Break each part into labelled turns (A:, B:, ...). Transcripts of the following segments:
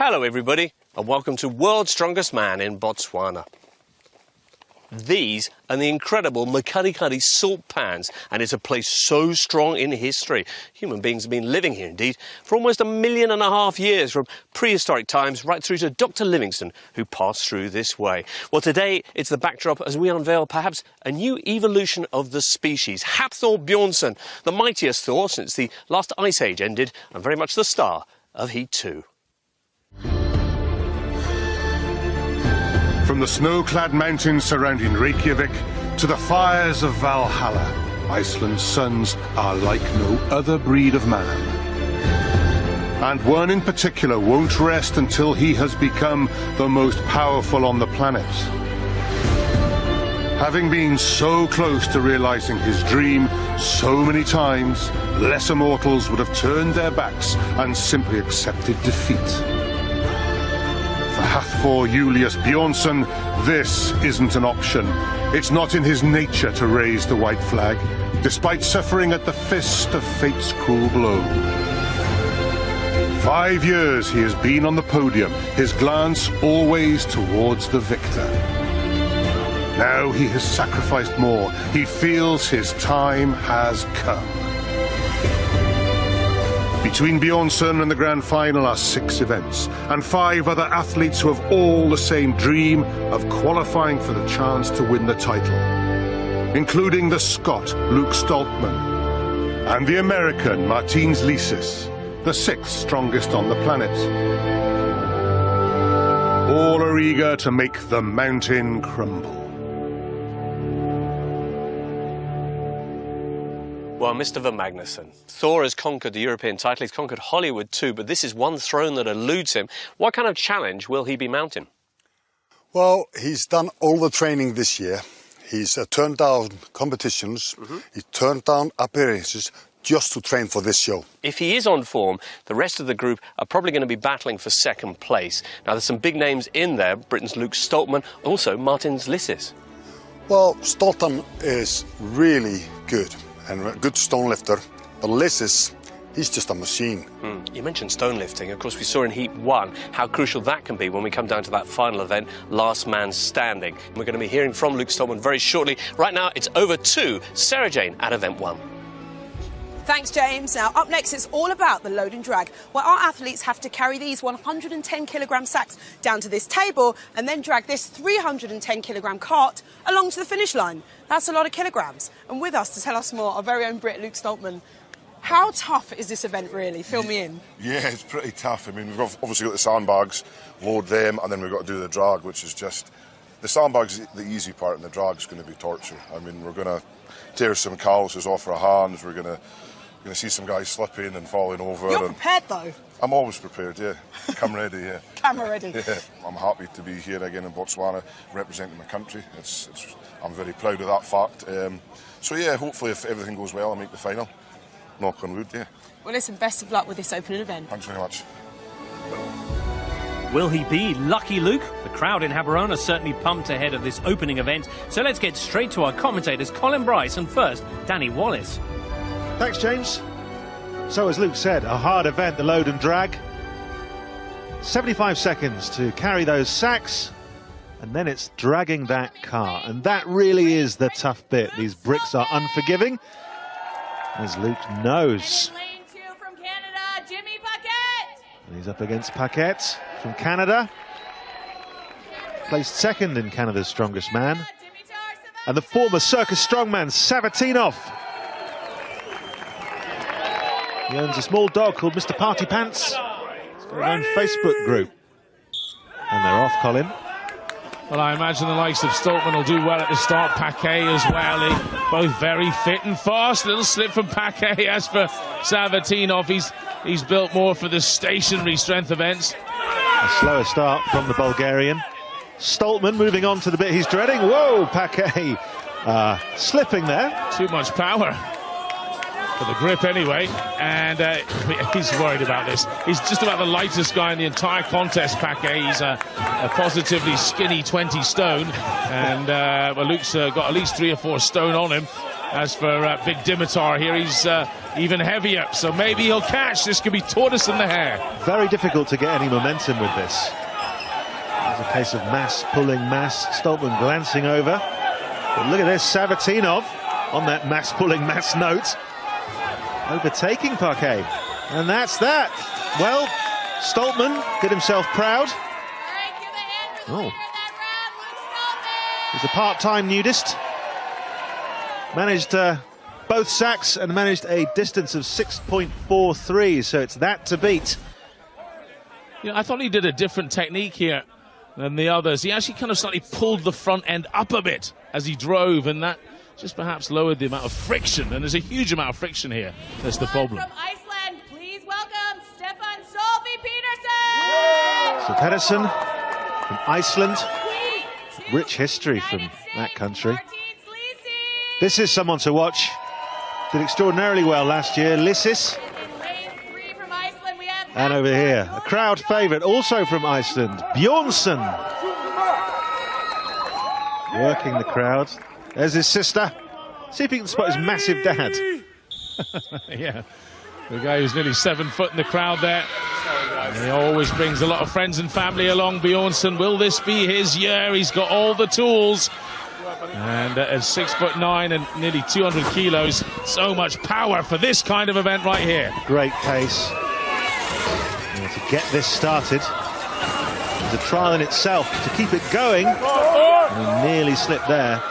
A: Hello everybody, and welcome to World's Strongest Man in Botswana. These are the incredible Makarikari salt pans, and it's a place so strong in history. Human beings have been living here, indeed, for almost 1.5 million years, from prehistoric times right through to Dr. Livingstone, who passed through this way. Well, today it's the backdrop as we unveil perhaps a new evolution of the species. Hafthor Bjornsson, the mightiest Thor since the last ice age ended, and very much the star of Heat 2.
B: From the snow-clad mountains surrounding Reykjavik to the fires of Valhalla, Iceland's sons are like no other breed of man. And one in particular won't rest until he has become the most powerful on the planet. Having been so close to realizing his dream so many times, lesser mortals would have turned their backs and simply accepted defeat. For Hafthor Julius Bjornsson, this isn't an option. It's not in his nature to raise the white flag, despite suffering at the fist of fate's cruel blow. 5 years he has been on the podium, his glance always towards the victor. Now he has sacrificed more. He feels his time has come. Between Bjornsson and the grand final are 6 events, and 5 other athletes who have all the same dream of qualifying for the chance to win the title, including the Scot Luke Stoltman and the American Martins Lisis, the 6th strongest on the planet. All are eager to make the mountain crumble.
A: Well, Mr. Van Magnussen, Thor has conquered the European title, he's conquered Hollywood too, but this is one throne that eludes him. What kind of challenge will he be mounting?
C: Well, he's done all the training this year. He's turned down competitions, he's turned down appearances just to train for this show.
A: If he is on form, the rest of the group are probably going to be battling for second place. Now, there's some big names in there, Britain's Luke Stoltman, also Martins Lisis.
C: Well, Stoltman is really good and a good stone lifter, but Lisis, he's just a machine.
A: You mentioned stone lifting. Of course, we saw in Heat 1 how crucial that can be when we come down to that final event, last man standing. We're going to be hearing from Luke Stoltman very shortly. Right now, it's over to Sarah Jane at Event 1.
D: Thanks, James. Now, up next, it's all about the load and drag, where our athletes have to carry these 110-kilogram sacks down to this table and then drag this 310-kilogram cart along to the finish line. That's a lot of kilograms. And with us to tell us more, our very own Brit, Luke Stoltman. How tough is this event, really? Fill me in.
E: Yeah, it's pretty tough. I mean, we've obviously got the sandbags, load them, and then we've got to do the drag, which is just... The sandbags the easy part, and the drag's going to be torture. I mean, we're going to tear some calluses off our hands, we're going to see some guys slipping and falling over.
D: You're prepared, though?
E: I'm always prepared, yeah. Come ready, yeah.
D: Camera ready.
E: Yeah. I'm happy to be here again in Botswana, representing my country. I'm very proud of that fact. So, yeah, hopefully, if everything goes well, I'll make the final. Knock on wood, yeah.
D: Well, listen, best of luck with this opening event.
E: Thanks very much.
F: Will he be lucky, Luke? The crowd in Gaborone are certainly pumped ahead of this opening event. So let's get straight to our commentators, Colin Bryce and first, Danny Wallace.
G: Thanks, James. So, as Luke said, a hard event, the load and drag. 75 seconds to carry those sacks, and then it's dragging that car. And that really is the tough bit. These bricks are unforgiving, as Luke knows. And he's up against Paquette from Canada. Placed second in Canada's Strongest Man. And the former circus strongman, Savatinov. He owns a small dog called Mr. Party Pants. He's got his own Facebook group. And they're off, Colin.
H: Well, I imagine the likes of Stoltman will do well at the start. Paquet as well. They both very fit and fast. Little slip from Paquet. As for Savatinov, he's built more for the stationary strength events.
G: A slower start from the Bulgarian. Stoltman moving on to the bit he's dreading. Whoa, Paquet slipping there.
H: Too much power. For the grip anyway, and he's worried about this. He's just about the lightest guy in the entire contest, Paquet. He's a positively skinny 20 stone, and well, Luke's got at least 3 or 4 stone on him. As for Big Dimitar here, he's even heavier, so maybe he'll catch. This could be tortoise in the hare.
G: Very difficult to get any momentum with this. It's a case of mass pulling mass. Stoltman glancing over. But look at this, Savatinov on that mass pulling mass note, overtaking Parquet. And that's that. Well, Stoltman did himself proud. Oh. He's a part-time nudist. Managed both sacks and managed a distance of 6.43, so it's that to beat.
H: You know, I thought he did a different technique here than the others. He actually kind of slightly pulled the front end up a bit as he drove, and that just perhaps lowered the amount of friction, and there's a huge amount of friction here. That's the problem.
I: From Iceland, please welcome Stefan Solvi Peterson!
G: So Pedersen from Iceland. Rich history from that country. This is someone to watch. Did extraordinarily well last year, Lissis. And over here, a crowd favourite, also from Iceland, Bjornsson. Working the crowd. There's his sister. See if he can spot his massive dad.
H: Yeah, the guy who's nearly 7 foot in the crowd there. And he always brings a lot of friends and family along, Bjornsson. Will this be his year? He's got all the tools. And at 6'9" and nearly 200 kilos, so much power for this kind of event right here.
G: Great pace. And to get this started, it's a trial in itself to keep it going. And he nearly slipped there.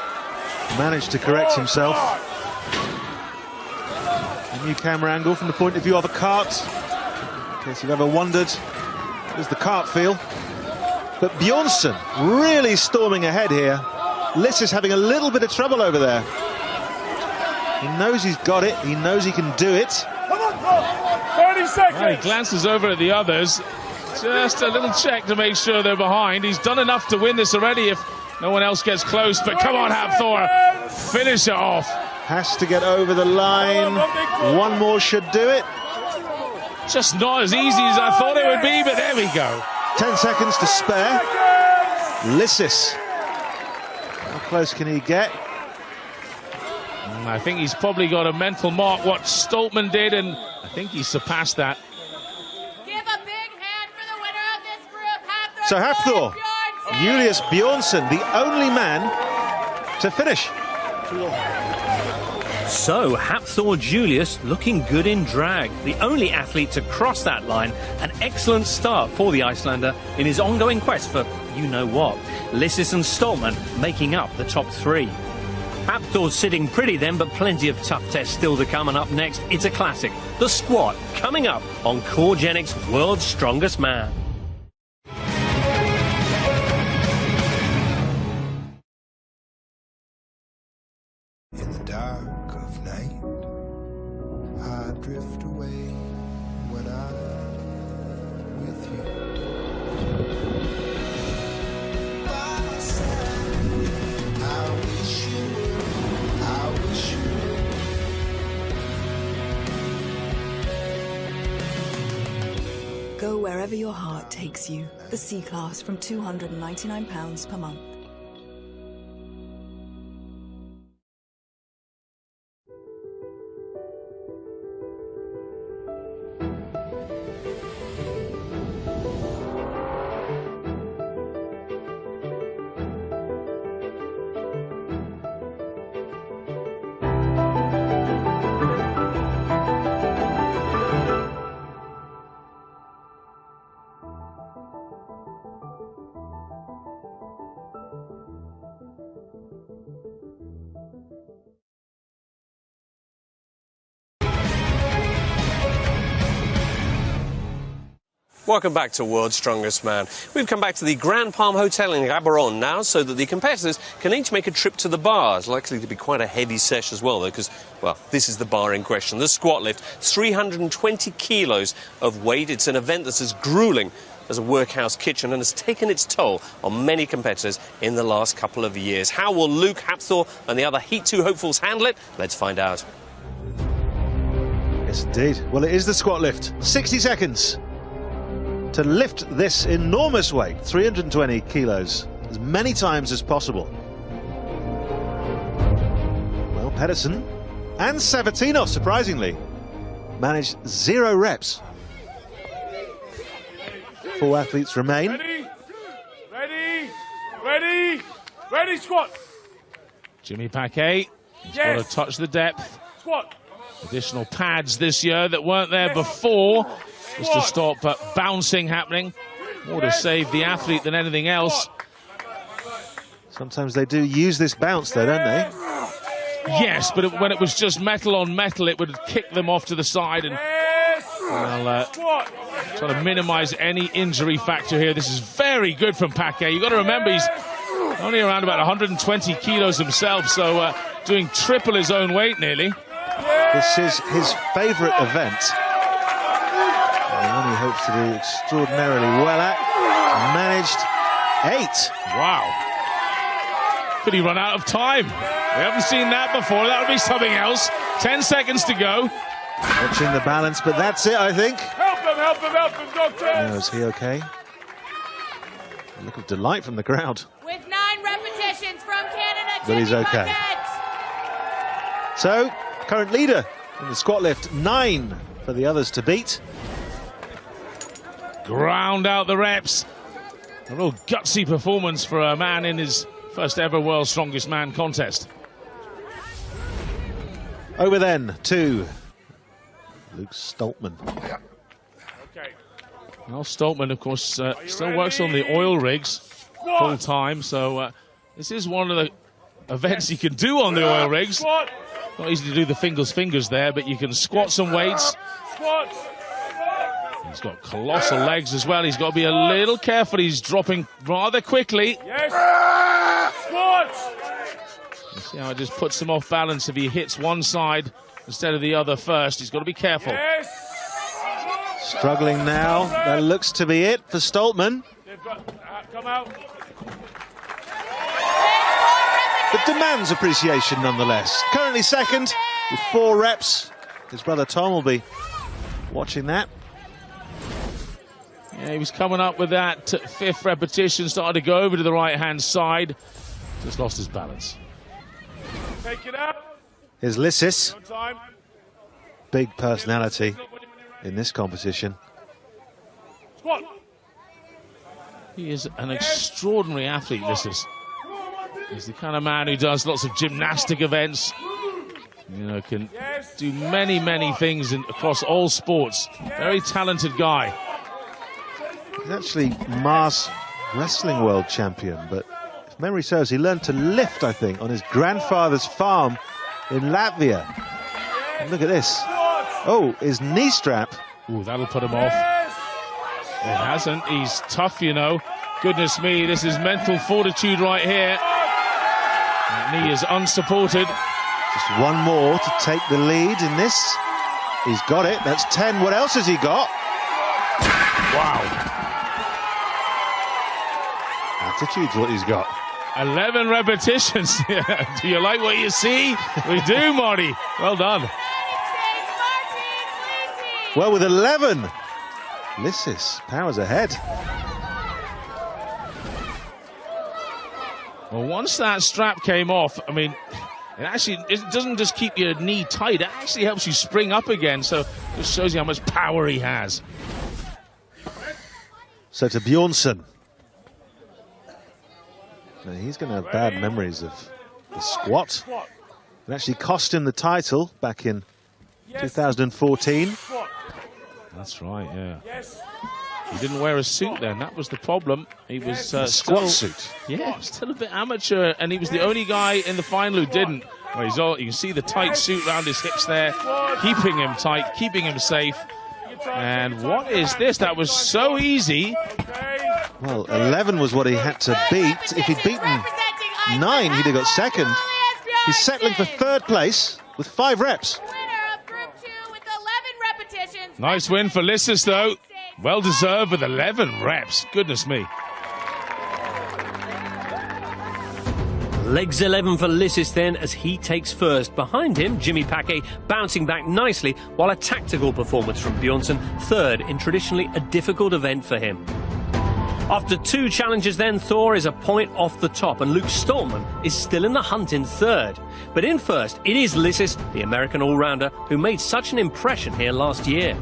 G: Managed to correct himself. A new camera angle from the point of view of a cart. In case you've ever wondered, how does the cart feel? But Bjornsson really storming ahead here. Lissis having a little bit of trouble over there. He knows he's got it. He knows he can do it.
H: 30 seconds. Well, he glances over at the others. Just a little check to make sure they're behind. He's done enough to win this already if no one else gets close. But come on, Hafthor. Finish it off.
G: Has to get over the line. One more should do it.
H: Just not as easy as I thought it would be, but there we go.
G: 10 seconds to spare. Lissis. How close can he get?
H: I think he's probably got a mental mark what Stoltman did, and I think he surpassed that.
I: Give a big hand for the winner of this group, Hafthor.
G: So Hafthor, Julius Bjornsson, the only man to finish.
F: So, Hafthor Julius looking good in drag. The only athlete to cross that line. An excellent start for the Icelander in his ongoing quest for you-know-what. Lissis and Stoltman making up the top 3. Hafthor's sitting pretty then, but plenty of tough tests still to come. And up next, it's a classic. The squat, coming up on Coregenic's World's Strongest Man.
J: In the dark of night, I drift away when I'm with you. By my side, I wish you would, I wish you would.
K: Go wherever your heart takes you. The C-Class from £299 per month.
A: Welcome back to World's Strongest Man. We've come back to the Grand Palm Hotel in Gaborone now so that the competitors can each make a trip to the bar. It's likely to be quite a heavy sesh as well, though, because, well, this is the bar in question. The squat lift, 320 kilos of weight. It's an event that's as gruelling as a workhouse kitchen and has taken its toll on many competitors in the last couple of years. How will Luke, Hafthor and the other Heat 2 hopefuls handle it? Let's find out.
G: Yes, indeed. Well, it is the squat lift. 60 seconds. To lift this enormous weight, 320 kilos, as many times as possible. Well, Pedersen and Savatino, surprisingly, managed 0 reps. 4 athletes remain.
H: Ready, squat. Jimmy Paquet, he's got to touch the depth. Squat. Additional pads this year that weren't there before, just to stop bouncing happening. More to save the athlete than anything else.
G: Sometimes they do use this bounce though, don't they?
H: Yes, but when it was just metal on metal, it would kick them off to the side and try to minimize any injury factor here. This is very good from Paquet. You've got to remember he's only around about 120 kilos himself, so doing triple his own weight nearly.
G: This is his favourite event. And one he hopes to do extraordinarily well at. Managed 8.
H: Wow. Could he run out of time? We haven't seen that before. That would be something else. 10 seconds to go.
G: Watching the balance, but that's it, I think.
H: Help him, doctor.
G: No, is he okay? A look of delight from the crowd.
I: With 9 repetitions from Canada,
G: But he's okay.
I: Bucket.
G: So, current leader in the squat lift, 9 for the others to beat.
H: Ground out the reps. A real gutsy performance for a man in his first ever World's Strongest Man contest.
G: Over then to Luke Stoltman.
H: Okay. Well, Stoltman, of course, still works on the oil rigs full time, so this is one of the events he can do on the oil rigs. Not easy to do the fingers there, but you can squat some weights. He's got colossal legs as well. He's got to be a little careful. He's dropping rather quickly. You see how it just puts him off balance if he hits one side instead of the other first. He's got to be careful.
G: Struggling now. That looks to be it for Stoltman.
H: Come out.
G: But demands appreciation nonetheless. Currently second with 4 reps. His brother Tom will be watching that.
H: Yeah, he was coming up with that 5th repetition, started to go over to the right-hand side. Just lost his balance. Take it out.
G: Here's Lissis. Big personality in this competition.
H: Squat. He is an extraordinary athlete, Lissis. He's the kind of man who does lots of gymnastic events. You know, can do many things across all sports. Very talented guy.
G: He's actually Mars Wrestling World Champion, but if memory serves, he learned to lift, I think, on his grandfather's farm in Latvia. And look at this. Oh, his knee strap.
H: Ooh, that'll put him off. It hasn't. He's tough, you know. Goodness me, this is mental fortitude right here. That knee is unsupported.
G: Just one more to take the lead in this. He's got it. That's 10. What else has he got?
H: Wow.
G: Attitude's what he's got.
H: 11 repetitions. Do you like what you see? We do, Marty. Well done.
G: Well, with 11, Lissis powers ahead.
H: Well, once that strap came off, I mean, it doesn't just keep your knee tight, it actually helps you spring up again, so it just shows you how much power he has.
G: So to Bjornsson. Now, he's going to have bad memories of the squat. It actually cost him the title back in 2014.
H: That's right, yeah. He didn't wear a suit then, that was the problem. He was
G: squat suit.
H: Yeah, still a bit amateur, and he was the only guy in the final who didn't. Well, you can see the tight suit around his hips there, keeping him tight, keeping him safe. And what is this? That was so easy.
G: Well, 11 was what he had to beat. If he'd beaten 9, he'd have got second. He's settling for 3rd place with 5 reps.
H: Nice win for Lissis, though. Well deserved with 11 reps. Goodness me.
A: Legs 11 for Lissis then, as he takes first. Behind him, Jimmy Paquet bouncing back nicely, while a tactical performance from Bjornsson, 3rd in traditionally a difficult event for him.
F: After 2 challenges then, Thor is a point off the top and Luke Stoltman is still in the hunt in third. But in first, it is Lissis, the American all-rounder, who made such an impression here last year.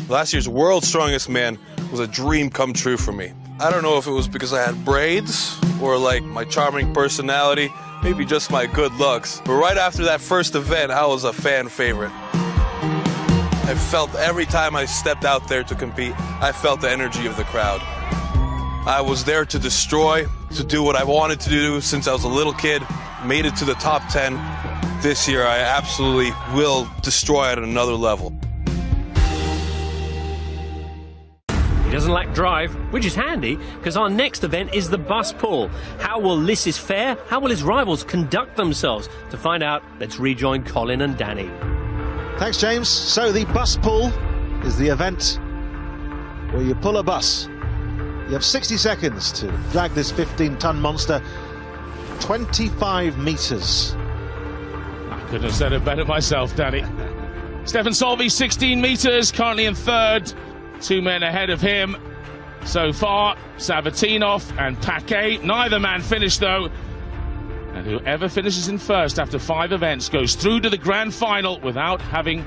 L: Last year's World's Strongest Man was a dream come true for me. I don't know if it was because I had braids or like my charming personality, maybe just my good looks. But right after that first event, I was a fan favorite. I felt every time I stepped out there to compete, I felt the energy of the crowd. I was there to destroy, to do what I wanted to do since I was a little kid, made it to the top 10. This year, I absolutely will destroy at another level.
F: He doesn't lack drive, which is handy, because our next event is the bus pull. How will Lissis fare? How will his rivals conduct themselves? To find out, let's rejoin Colin and Danny.
G: Thanks, James. So the bus pull is the event where you pull a bus. You have 60 seconds to drag this 15-ton monster 25 metres.
H: I couldn't have said it better myself, Danny. Stefan Solvay, 16 metres, currently in third. 2 men ahead of him so far, Savatinov and Paquet. Neither man finished, though. And whoever finishes in first after 5 events goes through to the grand final without having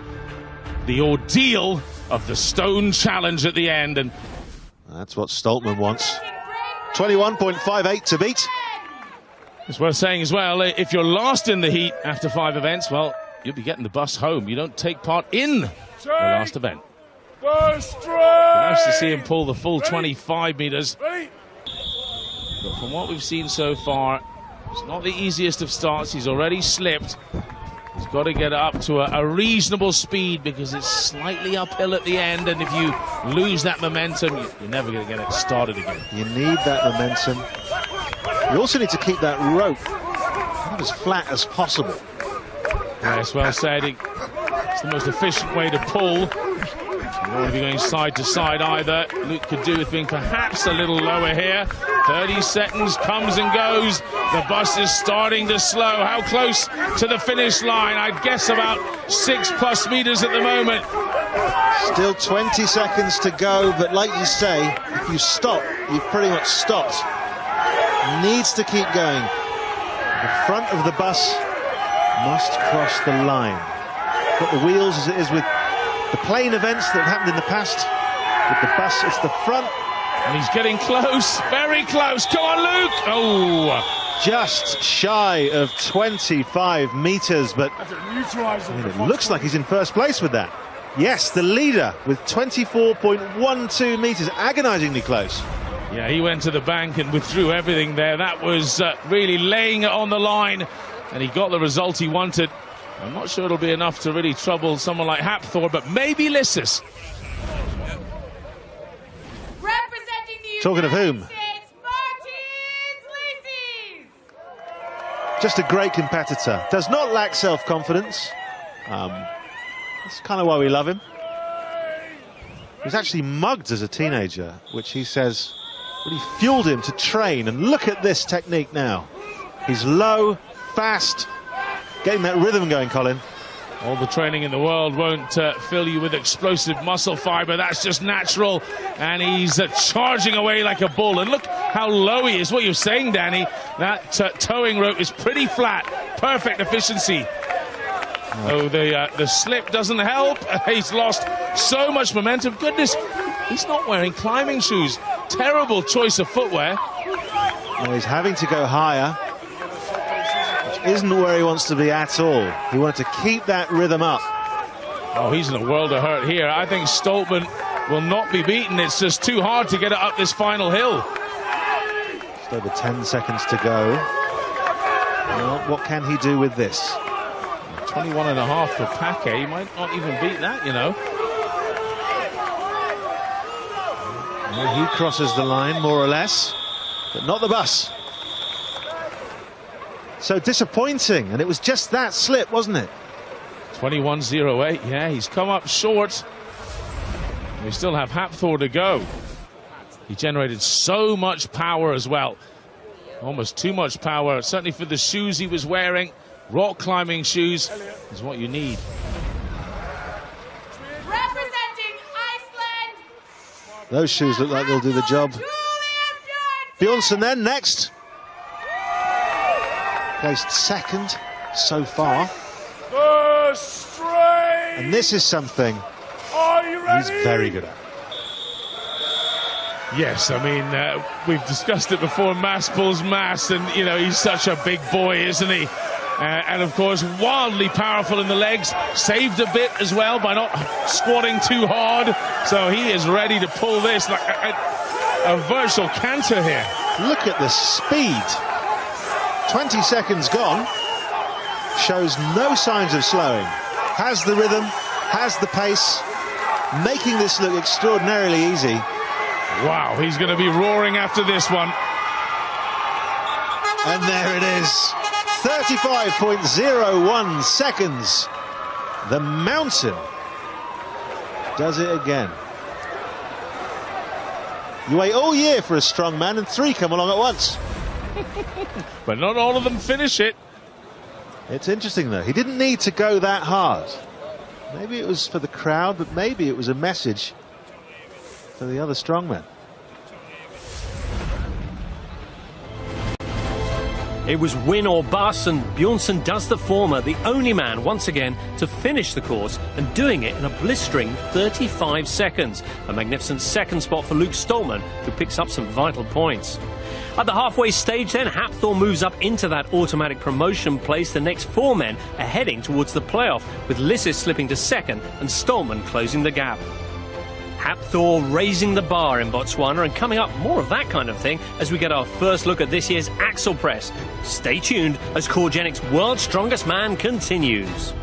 H: the ordeal of the stone challenge at the end. And
G: that's what Stoltman wants. 21.58 to beat.
H: It's worth saying as well, if you're last in the heat after 5 events, well, you'll be getting the bus home. You don't take part in the last event. Nice to see him pull the full 25 metres. But from what we've seen so far, it's not the easiest of starts. He's already slipped. He's got to get up to a reasonable speed because it's slightly uphill at the end, and if you lose that momentum, you're never going to get it started again.
G: You need that momentum. You also need to keep that rope as flat as possible.
H: Yes, well said. It's the most efficient way to pull. You don't want to be going side to side either. Luke could do with being perhaps a little lower here. 30 seconds comes and goes. The bus is starting to slow. How close to the finish line? I'd guess about 6+ meters at the moment.
G: Still 20 seconds to go, but like you say, if you stop, you've pretty much stopped. Needs to keep going. The front of the bus must cross the line. Got the wheels as it is with the plane events that have happened in the past. With the bus, it's the front.
H: And he's getting close, very close. Come on, Luke! Oh!
G: Just shy of 25 meters, but it looks like he's in first place with that. Yes, the leader with 24.12 meters, agonizingly close.
H: Yeah, he went to the bank and withdrew everything there. That was really laying it on the line, and he got the result he wanted. I'm not sure it'll be enough to really trouble someone like Hapthor, but maybe Lissis.
G: Talking of whom? Just a great competitor. Does not lack self-confidence. That's kind of why we love him. He was actually mugged as a teenager, which he says really fueled him to train. And look at this technique now. He's low, fast, getting that rhythm going, Colin.
H: All the training in the world won't fill you with explosive muscle fibre. That's just natural. And he's charging away like a bull. And look how low he is. What you're saying, Danny, that towing rope is pretty flat. Perfect efficiency. Oh, the slip doesn't help. He's lost so much momentum. Goodness, he's not wearing climbing shoes. Terrible choice of footwear.
G: Well, he's having to go higher. Isn't where he wants to be at all. He wanted to keep that rhythm up.
H: Oh, he's in a world of hurt here. I think Stoltman will not be beaten. It's just too hard to get it up this final hill.
G: Just over 10 seconds to go. Well, what can he do with this?
H: 21.5 for Paquet. He might not even beat that, you know.
G: Well, he crosses the line, more or less, but not the bus. So disappointing, and it was just that slip, wasn't it?
H: 21.08, yeah, he's come up short. We still have Hapthor to go. He generated so much power as well. Almost too much power, certainly for the shoes he was wearing. Rock climbing shoes is what you need.
I: Representing Iceland,
G: Those shoes look like they'll do the job. Bjornsson then, next. Placed second so far. And this is something he's very good at.
H: Yes, I mean, we've discussed it before, mass pulls mass, and, you know, he's such a big boy, isn't he? And, of course, wildly powerful in the legs, saved a bit as well by not squatting too hard, so he is ready to pull this like a virtual canter here.
G: Look at the speed. 20 seconds gone, shows no signs of slowing. Has the rhythm, has the pace, making this look extraordinarily easy.
H: Wow, he's going to be roaring after this one.
G: And there it is, 35.01 seconds. The mountain does it again. You wait all year for a strong man and 3 come along at once.
H: But not all of them finish it.
G: It's interesting though, he didn't need to go that hard. Maybe it was for the crowd, but maybe it was a message for the other strongmen.
F: It was win or bust, and Bjornsson does the former, the only man once again to finish the course, and doing it in a blistering 35 seconds. A magnificent second spot for Luke Stoltman, who picks up some vital points. At the halfway stage then, Hapthor moves up into that automatic promotion place. The next 4 men are heading towards the playoff, with Lissis slipping to second and Stoltman closing the gap. Hapthor raising the bar in Botswana, and coming up, more of that kind of thing as we get our first look at this year's Axel Press. Stay tuned as Coregenic's World's Strongest Man continues.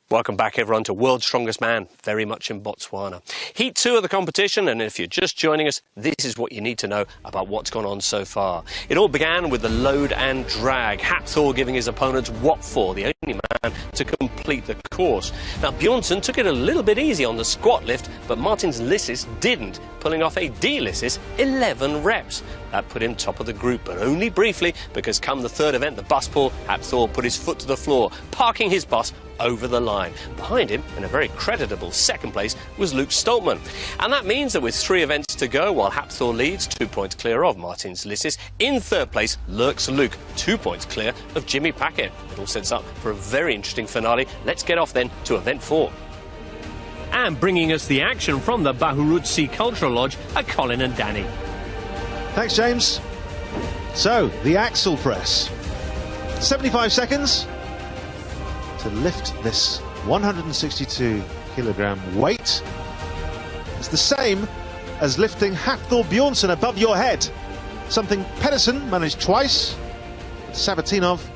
F: Welcome back, everyone, to World's Strongest Man, very much in Botswana. Heat 2 of the competition, and if you're just joining us, this is what you need to know about what's gone on so far. It all began with the load and drag, Hapthor giving his opponents what for, the only man to complete the course. Now, Bjornsson took it a little bit easy on the squat lift, but Martins Lissis didn't, pulling off a D-Lissis 11 reps. That put him top of the group, but only briefly, because come the third event, the bus pull, Hapthor put his foot to the floor, parking his bus over the line. Behind him, in a very creditable second place, was Luke Stoltman. And that means that with 3 events to go, while Hapthor leads 2 points clear of Martins Lissis, in third place lurks Luke, 2 points clear of Jimmy Paquet. It all sets up for a very interesting finale. Let's get off then to event 4. And bringing us the action from the Bahurutsi Cultural Lodge are Colin and Danny.
G: Thanks, James. So, the Axel Press. 75 seconds to lift this 162 kilogram weight. It's the same as lifting Hapthor Bjornsson above your head, something Pedersen managed twice, but Sabatinov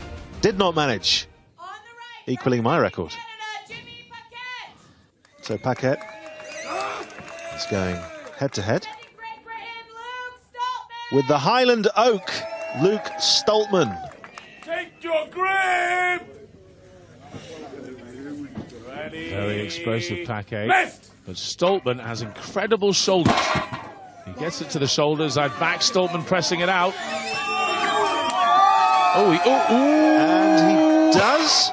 G: did not manage, equaling my record. So Paquet is going head to head with the Highland Oak, Luke Stoltman.
H: Take your grip! Very explosive Paquet, but Stoltman has incredible shoulders. He gets it to the shoulders. I've backed Stoltman pressing it out.
G: And he does.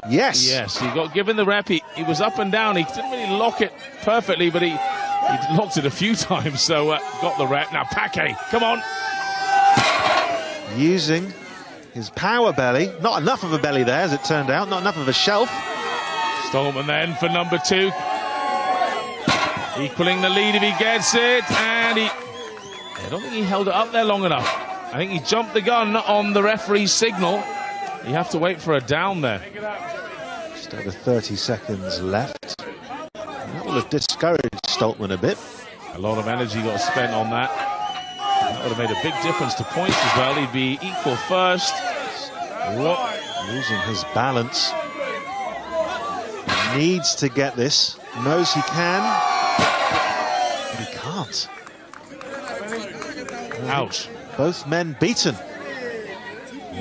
G: Yes.
H: Yes, he got given the rep. He was up and down. He didn't really lock it perfectly, but he locked it a few times, so got the rep. Now Paquet, come on.
G: Using his power belly. Not enough of a belly there, as it turned out. Not enough of a shelf.
H: Stoltman then for number 2. Equaling the lead if he gets it. And I don't think he held it up there long enough. I think he jumped the gun on the referee's signal. You have to wait for a down there.
G: Just over 30 seconds left. And that will have discouraged Stoltman a bit.
H: A lot of energy got spent on that. That would have made a big difference to points as well. He'd be equal first.
G: Losing his balance. He needs to get this. Knows he can. But he can't.
H: Ouch.
G: Both men beaten.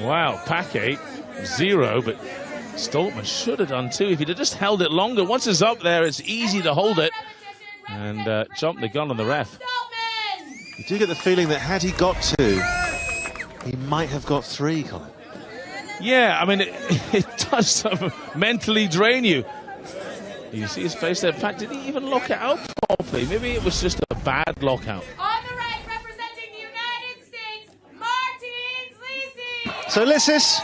H: Wow, Paquet 0, but Stoltman should have done 2 if he'd have just held it longer. Once it's up there, it's easy to hold it. and jumped the gun on the ref.
G: You do get the feeling that had he got 2, he might have got 3, Colin.
H: Yeah, I mean, it does sort of mentally drain you. You see his face there. In fact, did he even lock it out properly? Maybe it was just a bad lockout.
I: On the right, representing the United States, Martins Lisi.
G: So Lissis,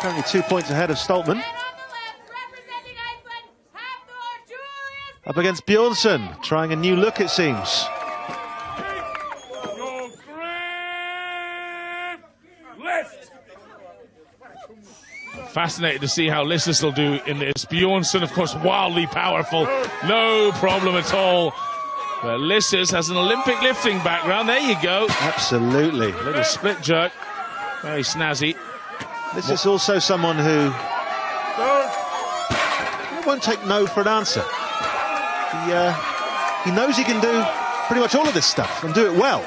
G: currently 2 points ahead of Stoltman.
I: And on the left, representing Iceland, Hafthor Julius.
G: Up against Bjornsson, trying a new look, it seems.
H: Fascinated to see how Lissis will do in this. Bjornsson, of course, wildly powerful. No problem at all. But Lissis has an Olympic lifting background. There you go.
G: Absolutely.
H: Little split jerk. Very snazzy.
G: This is also someone who won't take no for an answer. He knows he can do pretty much all of this stuff and do it well.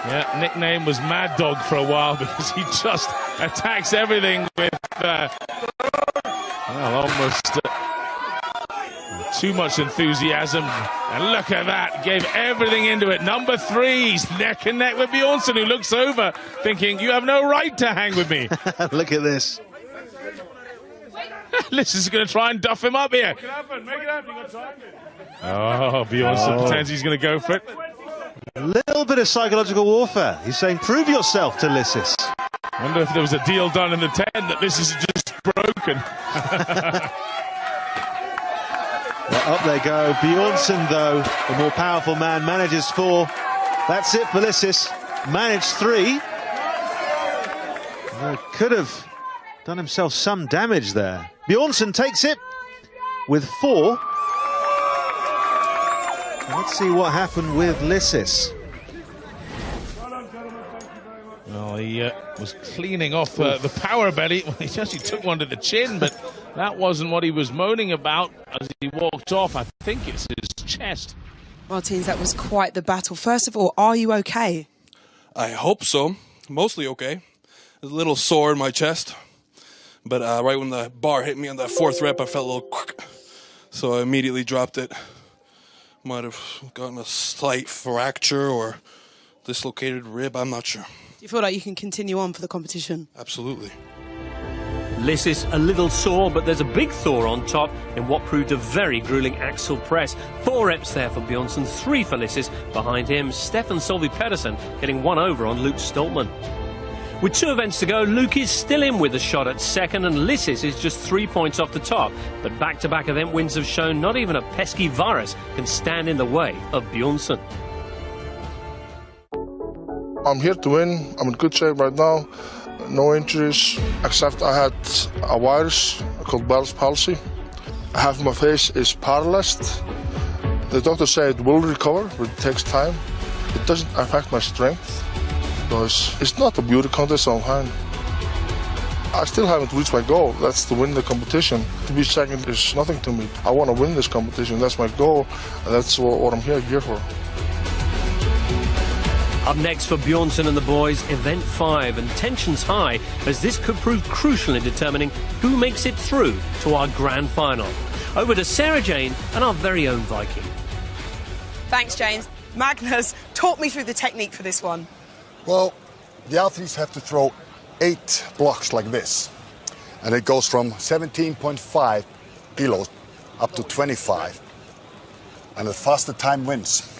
H: Yeah, nickname was Mad Dog for a while because he just attacks everything with, well, almost too much enthusiasm. And look at that, gave everything into it. Number 3, he's neck and neck with Bjornsson, who looks over, thinking, you have no right to hang with me.
G: Look at this.
H: This is going to try and duff him up here.
M: Make it happen, make it happen. You got time.
H: Oh, Bjornsson pretends he's going to go for it.
G: A little bit of psychological warfare. He's saying, prove yourself to Lissis.
H: I wonder if there was a deal done in the tent that this is just broken.
G: Well, up they go. Bjornsson, though, the more powerful man, manages 4. That's it for Lissis. Managed 3. Could have done himself some damage there. Bjornsson takes it with 4. Let's see what happened with Lissis.
H: Well, he was cleaning off the power belly. Well, he actually took one to the chin, but that wasn't what he was moaning about as he walked off. I think it's his chest.
D: Martins, that was quite the battle. First of all, are you okay?
L: I hope so. Mostly okay. A little sore in my chest. But right when the bar hit me on that 4th rep, I felt a little quick. So I immediately dropped it. Might have gotten a slight fracture or dislocated rib, I'm not sure.
D: Do you feel like you can continue on for the competition?
L: Absolutely.
A: Lissis a little sore, but there's a big Thor on top in what proved a very grueling axle press. 4 reps there for Bjornsson, 3 for Lissis. Behind him, Stefan Solby Pedersen getting 1 over on Luke Stoltman. With 2 events to go, Luke is still in with a shot at 2nd, and Lissis is just 3 points off the top. But back-to-back event wins have shown not even a pesky virus can stand in the way of Bjornsson.
E: I'm here to win. I'm in good shape right now. No injuries, except I had a virus called Bell's palsy. Half of my face is paralyzed. The doctor said it will recover, but it takes time. It doesn't affect my strength. Because it's not a beauty contest, so I'm fine. I still haven't reached my goal. That's to win the competition. To be second is nothing to me. I want to win this competition. That's my goal, and that's what I'm here for.
A: Up next for Bjornsson and the boys, event 5, and tensions high as this could prove crucial in determining who makes it through to our grand final. Over to Sarah Jane and our very own Viking.
D: Thanks, James. Magnus, talk me through the technique for this one.
C: Well, the athletes have to throw 8 blocks like this. And it goes from 17.5 kilos up to 25. And the faster time wins.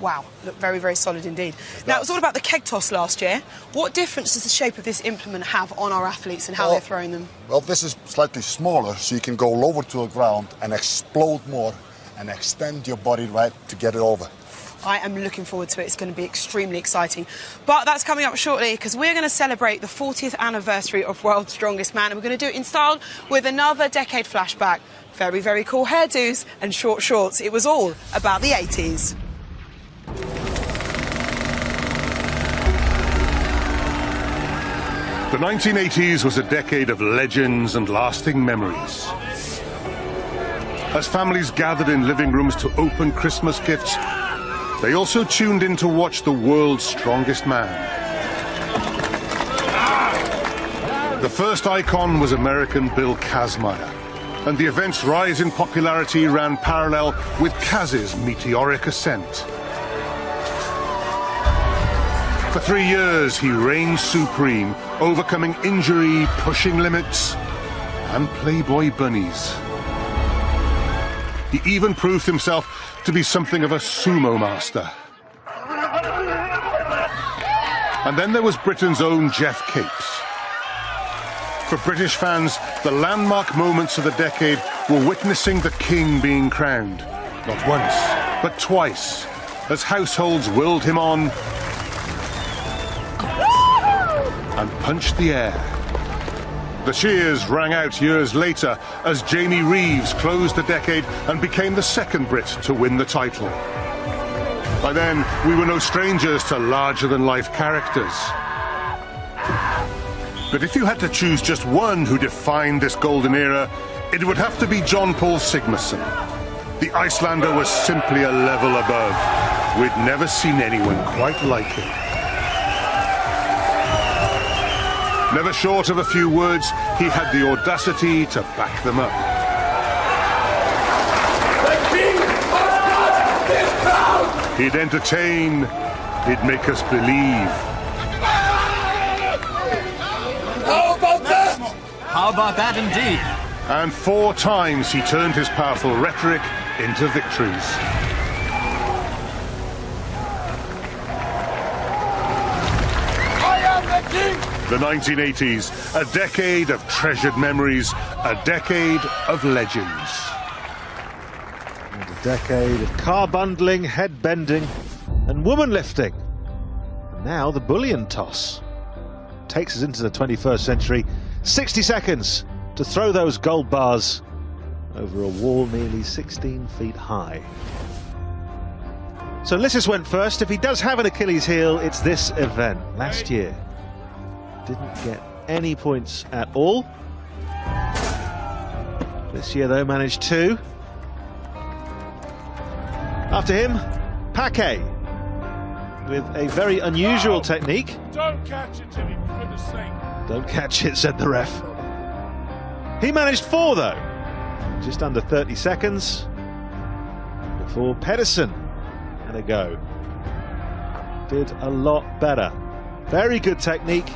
D: Wow, look very, very solid indeed. Now, it was all about the keg toss last year. What difference does the shape of this implement have on our athletes and how they're throwing them?
C: Well, this is slightly smaller, so you can go lower to the ground and explode more and extend your body right to get it over.
D: I am looking forward to it. It's going to be extremely exciting. But that's coming up shortly because we're going to celebrate the 40th anniversary of World's Strongest Man, and we're going to do it in style with another decade flashback. Very, very cool hairdos and short shorts. It was all about the 80s.
B: The 1980s was a decade of legends and lasting memories. As families gathered in living rooms to open Christmas gifts, they also tuned in to watch the world's strongest man. The first icon was American Bill Kazmaier. and the event's rise in popularity ran parallel with Kaz's meteoric ascent. For 3 years, he reigned supreme, overcoming injury, pushing limits, and Playboy bunnies. He even proved himself to be something of a sumo master. And then there was Britain's own Jeff Capes. For British fans, the landmark moments of the decade were witnessing the king being crowned, not once, but twice, as households willed him on and punched the air. The cheers rang out years later as Jamie Reeves closed the decade and became the second Brit to win the title. By then, we were no strangers to larger-than-life characters. But if you had to choose just one who defined this golden era, it would have to be John Paul Sigmarsson. The Icelander was simply a level above. We'd never seen anyone quite like him. Never short of a few words, he had the audacity to back them up.
J: The king of God is proud!
B: He'd entertain, he'd make us believe.
J: How about that?
M: How about that indeed?
B: And 4 times he turned his powerful rhetoric into victories.
J: I am the king!
B: The 1980s, a decade of treasured memories, a decade of legends.
G: And a decade of car bundling, head bending, and woman lifting. And now the bullion toss takes us into the 21st century. 60 seconds to throw those gold bars over a wall nearly 16 feet high. So Lissus went first. If he does have an Achilles heel, it's this event. Last year, didn't get any points at all. This year, though, managed 2. After him, Paquet, with a very unusual technique.
H: Don't catch it, Jimmy, for goodness sake.
G: Don't catch it, said the ref. He managed 4, though. Just under 30 seconds before Pedersen had a go. Did a lot better. Very good technique.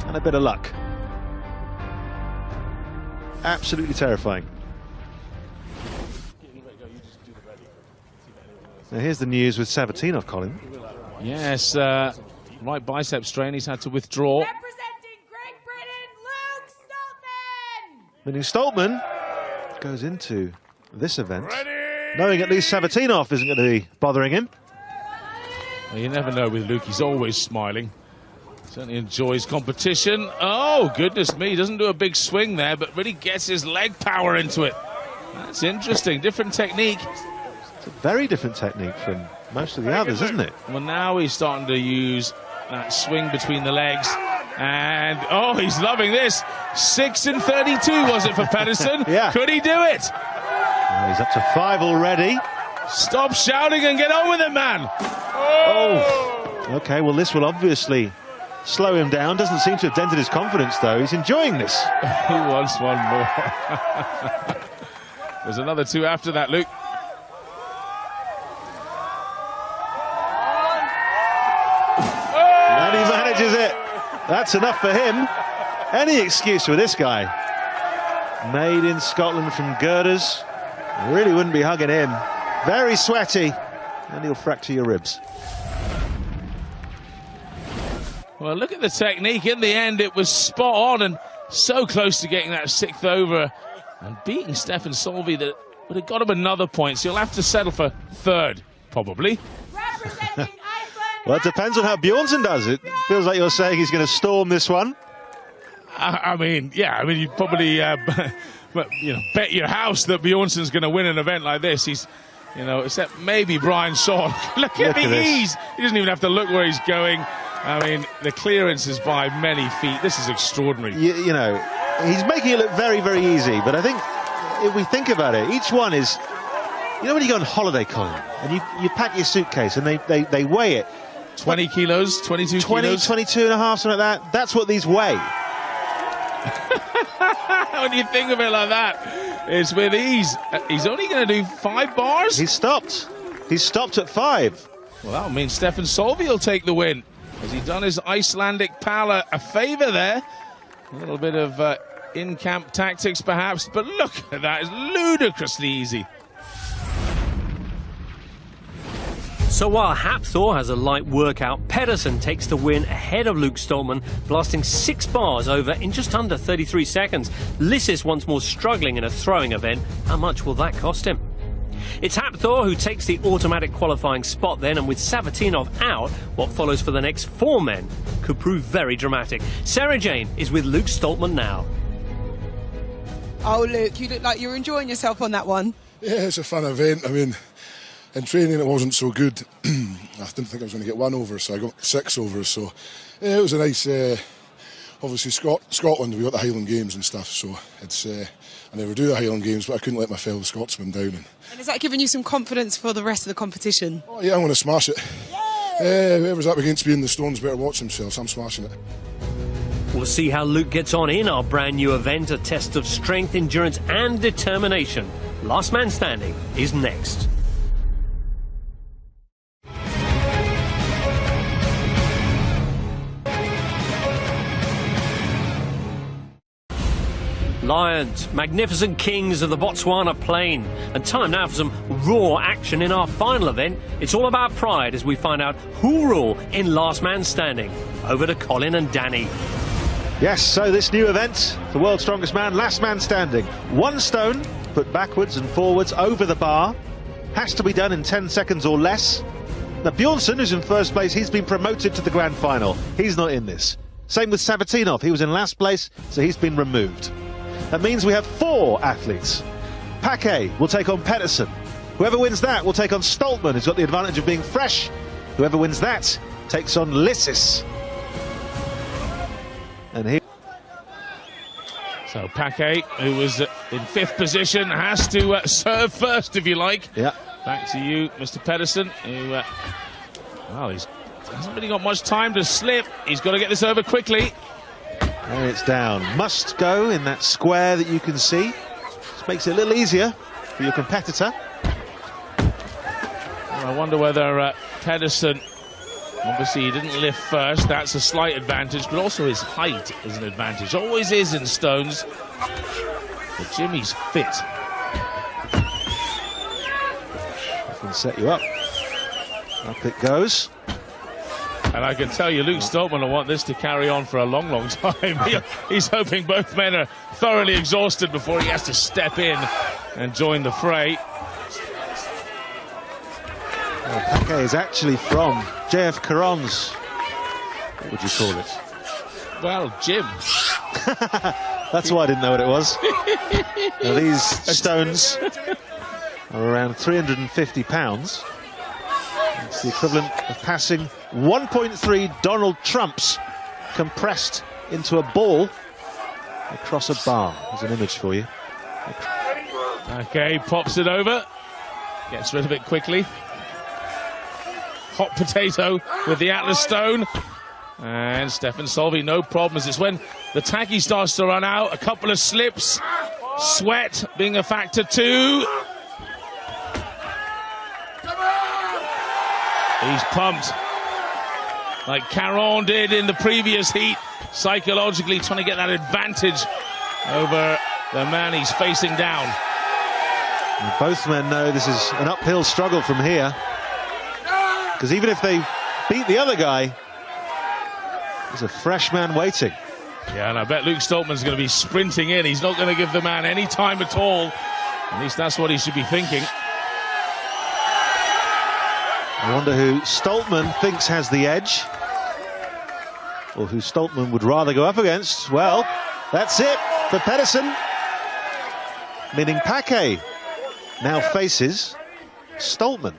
G: And a bit of luck. Absolutely terrifying. Now here's the news with Sabatinov, Colin.
H: Yes, right bicep strain, he's had to withdraw.
I: Representing Great Britain, Luke Stoltman!
G: Meaning Stoltman goes into this event knowing at least Sabatinov isn't going to be bothering him.
H: Well, you never know with Luke, he's always smiling. Certainly enjoys competition. Oh, goodness me, he doesn't do a big swing there, but really gets his leg power into it. That's interesting, different technique.
G: It's a very different technique from most of the others, isn't it?
H: Well, now he's starting to use that swing between the legs. And, oh, he's loving this. 6 and 32, was it, for Pedersen?
G: Yeah.
H: Could he do it?
G: Well, he's up to 5 already.
H: Stop shouting and get on with it, man.
G: Oh. Okay, well, this will obviously slow him down. Doesn't seem to have dented his confidence, though. He's enjoying this.
H: He wants one more. There's another 2 after that, Luke.
G: And he manages it. That's enough for him. Any excuse for this guy. Made in Scotland from girders. Really wouldn't be hugging him. Very sweaty. And he'll fracture your ribs.
H: Well, look at the technique. In the end, it was spot on and so close to getting that 6th over and beating Stefan Solvi that would have got him another point. So he'll have to settle for 3rd, probably.
G: Well, it depends on how Bjornsson does it. Feels like you're saying he's going to storm this one.
H: I mean, yeah, I mean, you'd probably bet your house that Bjornsson's going to win an event like this. He's, except maybe Brian Shaw. Look at the ease. He doesn't even have to look where he's going. I mean, the clearance is by many feet. This is extraordinary.
G: You know, he's making it look very, very easy. But I think if we think about it, each one is, when you go on holiday, Colin, and you pack your suitcase and they weigh it.
H: 20 kilos, 22 kilos.
G: 22 and a half, something like that. That's what these weigh.
H: When you think of it like that, it's with ease. He's only going to do 5 bars.
G: He's stopped. He's stopped at 5.
H: Well, that'll mean Stefan Solvi will take the win. Has he done his Icelandic pal a favour there? A little bit of in-camp tactics, perhaps, but look at that. It's ludicrously easy.
A: So while Hapthor has a light workout, Pedersen takes the win ahead of Luke Stoltman, blasting 6 bars over in just under 33 seconds. Lissis once more struggling in a throwing event. How much will that cost him? It's Hapthor who takes the automatic qualifying spot then, and with Savatinov out, what follows for the next 4 men could prove very dramatic. Sarah Jane is with Luke Stoltman now.
D: Oh, Luke, you look like you're enjoying yourself on that one.
E: Yeah, it's a fun event. I mean, in training it wasn't so good. I didn't think I was going to get 1 over, so I got 6 overs. So yeah, it was a nice. Obviously, Scotland, we got the Highland Games and stuff. So it's. I never do the Highland Games, but I couldn't let my fellow Scotsmen down.
D: And is that giving you some confidence for the rest of the competition?
E: Oh yeah, I'm going to smash it. Whoever's up against me in the Stones better watch themselves. I'm smashing it.
A: We'll see how Luke gets on in our brand new event, a test of strength, endurance and determination. Last man standing is next. Lions, magnificent kings of the Botswana plain. And time now for some raw action in our final event. It's all about pride as we find out who'll rule in Last Man Standing. Over to Colin and Danny.
G: Yes, so this new event, the world's strongest man, last man standing. 1 stone put backwards and forwards over the bar. Has to be done in 10 seconds or less. Now Bjornsson, who's in first place, he's been promoted to the grand final. He's not in this. Same with Savatinov. He was in last place, so he's been removed. That means we have 4 athletes. Paquet will take on Pedersen. Whoever wins that will take on Stoltman, who's got the advantage of being fresh. Whoever wins that takes on Lissis. And here.
H: So Paquet, who was in 5th position, has to serve first, if you like.
G: Yeah.
H: Back to you, Mr. Pedersen, who, well, he hasn't really got much time to slip. He's got to get this over quickly.
G: And it's down. Must go in that square that you can see. This makes it a little easier for your competitor.
H: Well, I wonder whether Pedersen, obviously he didn't lift first, that's a slight advantage, but also his height is an advantage. Always is in stones. But Jimmy's fit.
G: I can set you up. Up it goes.
H: And I can tell you, Luke Stoltman will want this to carry on for a long, long time. He's hoping both men are thoroughly exhausted before he has to step in and join the fray.
G: Well, Paquet is actually from JF Caron's, what would you call it?
H: Well, Jim.
G: That's why I didn't know what it was. Now, these stones are around 350 pounds. It's the equivalent of passing 1.3 Donald Trumps compressed into a ball across a bar. There's an image for you.
H: Okay, pops it over. Gets rid of it quickly. Hot potato with the Atlas stone. And Stefan Solvi, no problems. It's when the tacky starts to run out. A couple of slips. Sweat being a factor too. He's pumped, like Caron did in the previous heat, psychologically trying to get that advantage over the man he's facing down.
G: And both men know this is an uphill struggle from here, because even if they beat the other guy, there's a fresh man waiting.
H: Yeah, and I bet Luke Stoltman's going to be sprinting in. He's not going to give the man any time at all. At least that's what he should be thinking.
G: I wonder who Stoltman thinks has the edge, or who Stoltman would rather go up against. Well, that's it for Pedersen, meaning Paquet now faces Stoltman,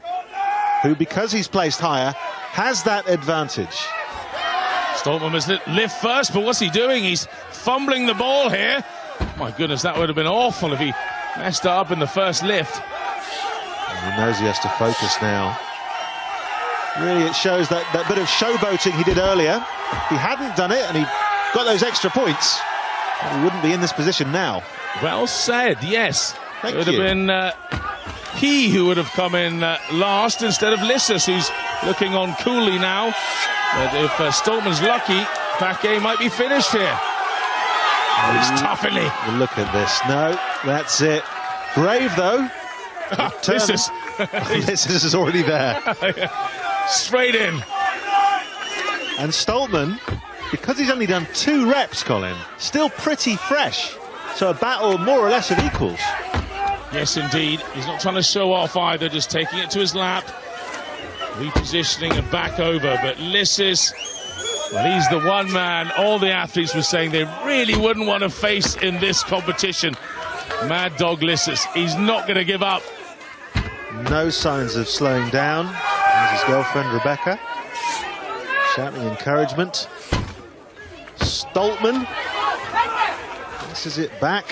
G: who, because he's placed higher, has that advantage.
H: Stoltman must lift first, but what's he doing? He's fumbling the ball here. My goodness, that would have been awful if he messed up in the first lift.
G: And he knows he has to focus now. Really, it shows that bit of showboating he did earlier. If he hadn't done it and he got those extra points, He wouldn't be in this position now.
H: Well said, yes.
G: Thank
H: it would
G: you.
H: have been he who would have come in last instead of Lissus, who's looking on coolly now. But if Stoltman's lucky, Paquet might be finished here. Oh, he's toughening.
G: Look at this. No, that's it. Brave, though.
H: Lissus.
G: Lissus is already there.
H: Straight in.
G: And Stoltman, because he's only done 2 reps, Colin, still pretty fresh. So a battle more or less of equals.
H: Yes, indeed. He's not trying to show off either, just taking it to his lap, repositioning and back over. But Lissus, well, he's the one man all the athletes were saying they really wouldn't want to face in this competition. Mad Dog Lissus, he's not going to give up.
G: No signs of slowing down. There's his girlfriend, Rebecca, shouting encouragement. Stoltman. This is it back.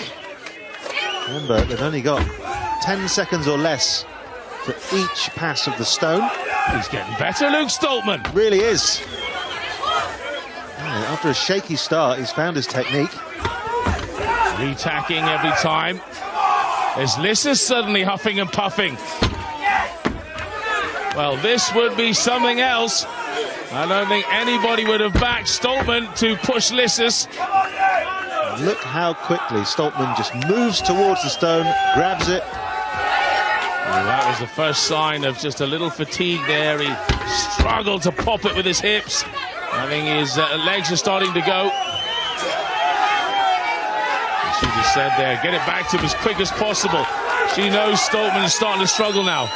G: Remember, they've only got 10 seconds or less for each pass of the stone.
H: He's getting better, Luke Stoltman.
G: Really is. Yeah, after a shaky start, he's found his technique.
H: Retacking every time. There's Lissus suddenly huffing and puffing. Well, this would be something else. I don't think anybody would have backed Stoltman to push Lissus.
G: Look how quickly Stoltman just moves towards the stone, grabs it.
H: Well, that was the first sign of just a little fatigue there. He struggled to pop it with his hips. I think his legs are starting to go. She just said there, get it back to him as quick as possible. She knows Stoltman is starting to struggle now.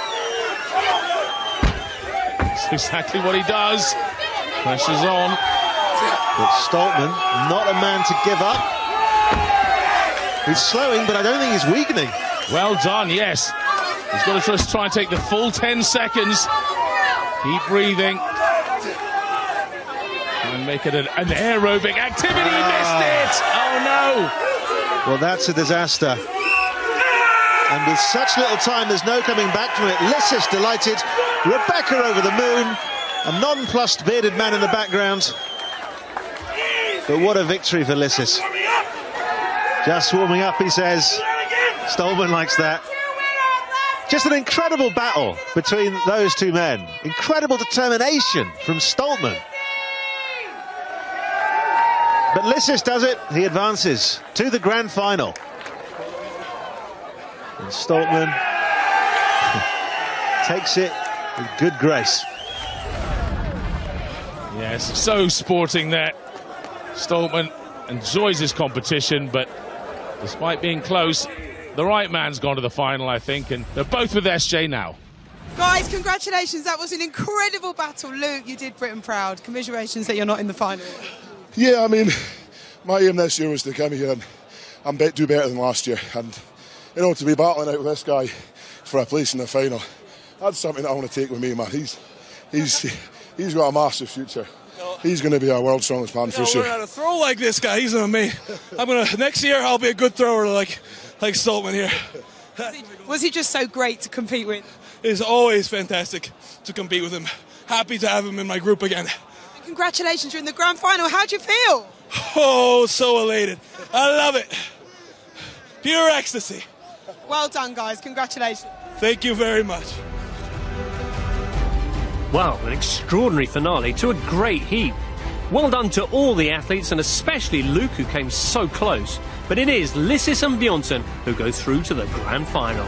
H: That's exactly what he does. Pressure's on.
G: But Stoltman, not a man to give up. He's slowing, but I don't think he's weakening.
H: Well done, yes. He's got to just try and take the full 10 seconds. Keep breathing. And make it an aerobic activity. He missed it! Oh, no!
G: Well, that's a disaster. And with such little time, there's no coming back from it. Lissus delighted. Rebecca over the moon. A nonplussed bearded man in the background. But what a victory for Lissus. Just warming up, he says. Stoltman likes that. Just an incredible battle between those two men. Incredible determination from Stoltman. But Lissus does it. He advances to the grand final. And Stoltman takes it with good grace.
H: Yes, so sporting there. Stoltman enjoys his competition, but despite being close, the right man's gone to the final, I think, and they're both with SJ now.
D: Guys, congratulations. That was an incredible battle. Luke, you did Britain proud. Commiserations that you're not in the final.
E: Yeah, I mean, my aim this year was to come here and do better than last year. And, you know, to be battling out with this guy for a place in the final, that's something that I want to take with me, man. He's got a massive future. He's going to be our world's strongest man for sure.
L: We're at a throw like this guy. He's on me. Next year I'll be a good thrower like Stoltman here.
D: Was he just so great to compete with?
L: It's always fantastic to compete with him. Happy to have him in my group again.
D: Congratulations, you're in the grand final. How'd you feel?
L: Oh, so elated. I love it. Pure ecstasy.
D: Well done, guys. Congratulations.
L: Thank you very much.
F: Well, an extraordinary finale to a great heat. Well done to all the athletes, and especially Luke, who came so close. But it is Lissus and Bjornsson who go through to the grand final.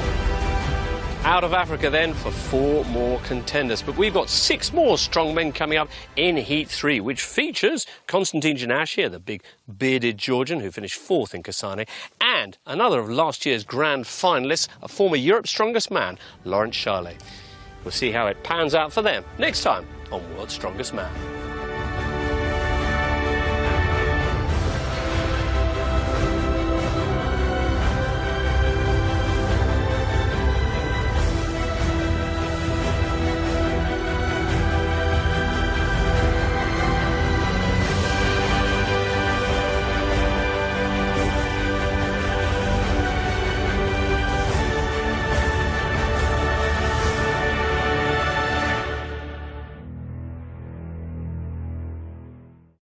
A: Out of Africa then for 4 more contenders. But we've got 6 more strongmen coming up in Heat 3, which features Konstantin Janashir, the big bearded Georgian who finished 4th in Kasane, and another of last year's grand finalists, a former Europe's strongest man, Lawrence Charlet. We'll see how it pans out for them next time on World's Strongest Man.